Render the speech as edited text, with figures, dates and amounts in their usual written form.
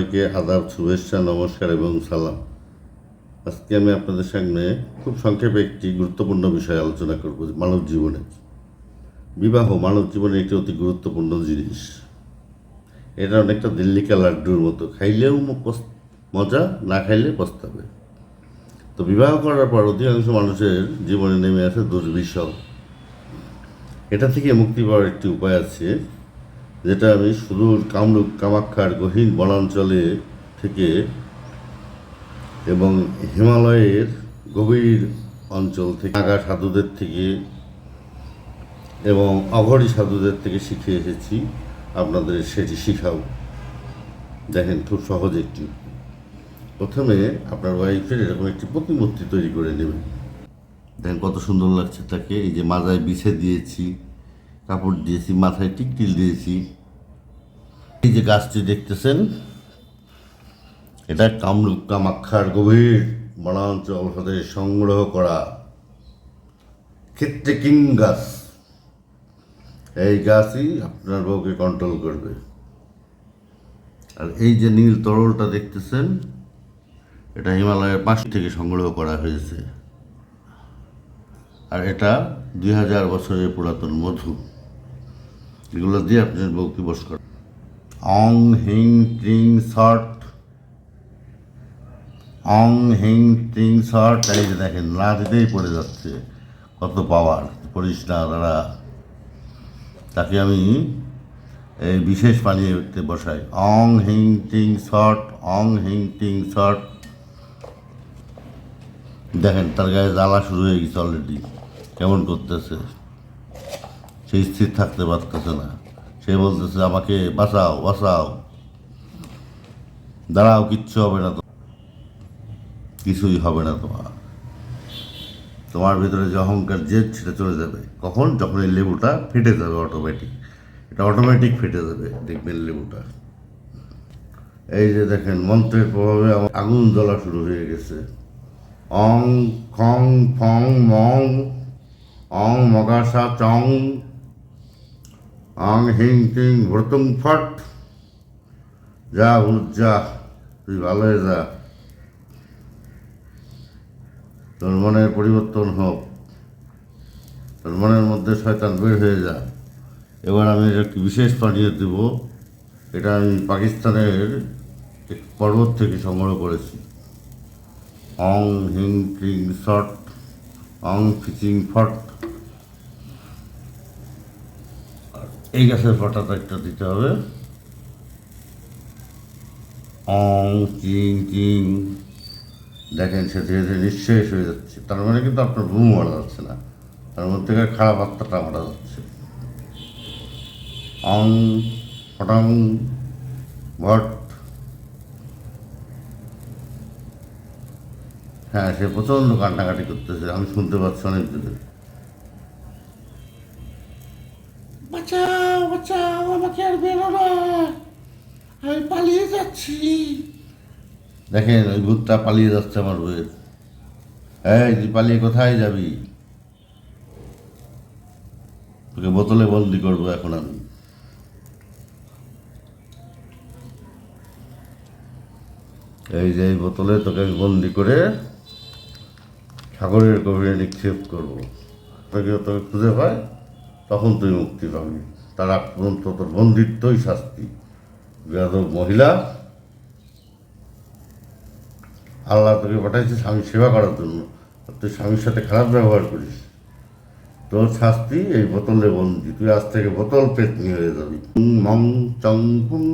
সবাইকে আদাব, শুভেচ্ছা, নমস্কার এবং সালাম। আজকে আমি আপনাদের সামনে খুব সংক্ষেপে একটি গুরুত্বপূর্ণ বিষয় আলোচনা করব। মানব জীবনে বিবাহ মানব জীবনে একটি অতি গুরুত্বপূর্ণ জিনিস। এটা অনেকটা দিল্লিকা লাড্ডুর মতো, খাইলেও মজা, না খাইলে পস্তাবে। তো বিবাহ করার পর অধিকাংশ মানুষের জীবনে নেমে আসে দুর্বিষহ। এটা থেকে মুক্তি পাওয়ার একটি উপায় আছে, যেটা আমি সুদূর কামরূপ কামাখ্যার গহীন বনাঞ্চলে থেকে এবং হিমালয়ের গভীর অঞ্চল থেকে নাগা সাধুদের থেকে এবং অঘরী সাধুদের থেকে শিখে এসেছি। আপনাদের সেটি শিখাও। দেখেন, খুব সহজ একটি। প্রথমে আপনার ওয়াইফের এরকম একটি প্রতিমূর্তি তৈরি করে নেবেন। দেখেন কত সুন্দর লাগছে তাকে। এই যে মাজায় বিছে দিয়েছি, কাপড় দিয়েছি, মাথায় টিকটিল দিয়েছি। এই যে গাছটি দেখতেছেন, এটা কামরূপ কামাখ্যার গভীর বনাঞ্চল হতে সংগ্রহ করা ক্ষেত্রে কিং গাছ। এই গাছই আপনার বউকে কন্ট্রোল করবে। আর এই যে নীল তরলটা দেখতেছেন, এটা হিমালয়ের পাশ থেকে সংগ্রহ করা হয়েছে। আর এটা 2000 বছরের পুরাতন মধু। এগুলো দিয়ে আপনার বউকে বশ করেন। অং হিং ট্রিং শর্ট, অং হিং ট্রিং শর্ট। এই যে দেখেন, না দিতেই পড়ে যাচ্ছে। কত পাওয়ার! পড়িস না দাঁড়া। তাকে আমি এই বিশেষ পানীয়তে বসাই। অং হিং টিং শর্ট, অং হিং টিং শর্ট। দেখেন তার গায়ে জ্বালা শুরু হয়ে গেছে অলরেডি। কেমন করতেছে, সে স্থির থাকতে পারতেছে না। সে বলতেছে, আমাকে বাঁচাও, বাঁচাও, দাঁড়াও, কিচ্ছু হবে না, কিছুই হবে না। তোমার ভিতরে যে অহংকার, জেদ, সেটা চলে যাবে। কখন? যখন এই লেবুটা ফেটে যাবে অটোমেটিক। এটা অটোমেটিক ফেটে যাবে, দেখবেন লেবুটা। এই যে দেখেন, মন্ত্রের প্রভাবে আমার আগুন জ্বলা শুরু হয়ে গেছে। অং খং ফং মং, অং মগাসা চং, অং হিং টিং ভ্রতুং ফট। যা ভূত যা, তুই ভালো হয়ে যা, তোর মনের পরিবর্তন হোক, তোর মনের মধ্যে শয়তান বের হয়ে যা। এবার আমি একটি বিশেষ পানীয় দেব। এটা আমি পাকিস্তানের এক পর্বত থেকে সংগ্রহ করেছি। অং হিং ক্লিং শট, অং ফিচিং ফট। এই গাছের ফটাটা একটা দিতে হবে। অং চিং চিং। দেখেন, সে ধীরে ধীরে নিঃশেষ হয়ে যাচ্ছে। তার মানে কিন্তু আপনার ঘুম মারা যাচ্ছে না, তার মধ্যে খারাপ আত্মাটা মারা যাচ্ছে। অং ফটং ভট। হ্যাঁ, সে প্রচণ্ড কান্নাকাটি করতেছে, আমি শুনতে পাচ্ছি অনেক দূরে। বাঁচাও, বাঁচাও, আমাকে আর বেরো না, আমি পালিয়ে যাচ্ছি। দেখেন, ওই ভূতটা পালিয়ে যাচ্ছে আমার বউয়ের। এই, তুই পালিয়ে কোথায় যাবি? তোকে বোতলে বন্দি করবো এখন আমি। এই যে এই বোতলে তোকে আমি বন্দি করে সাগরের গভীরে নিক্ষেপ করবো। তোকে খুঁজে পায়, তখন তুই মুক্তি পাবি। তার আগ পর্যন্ত তোর বন্দিত্বই শাস্তি। বেয়াদব মহিলা! আল্লাহ তোকে পাঠাইছে স্বামী সেবা করার জন্য, তুই স্বামীর সাথে খারাপ ব্যবহার করিস। তোর শাস্তি এই বোতলে বন্দি। তুই আজ থেকে বোতল পেতনি হয়ে যাবি। মং চং পুং।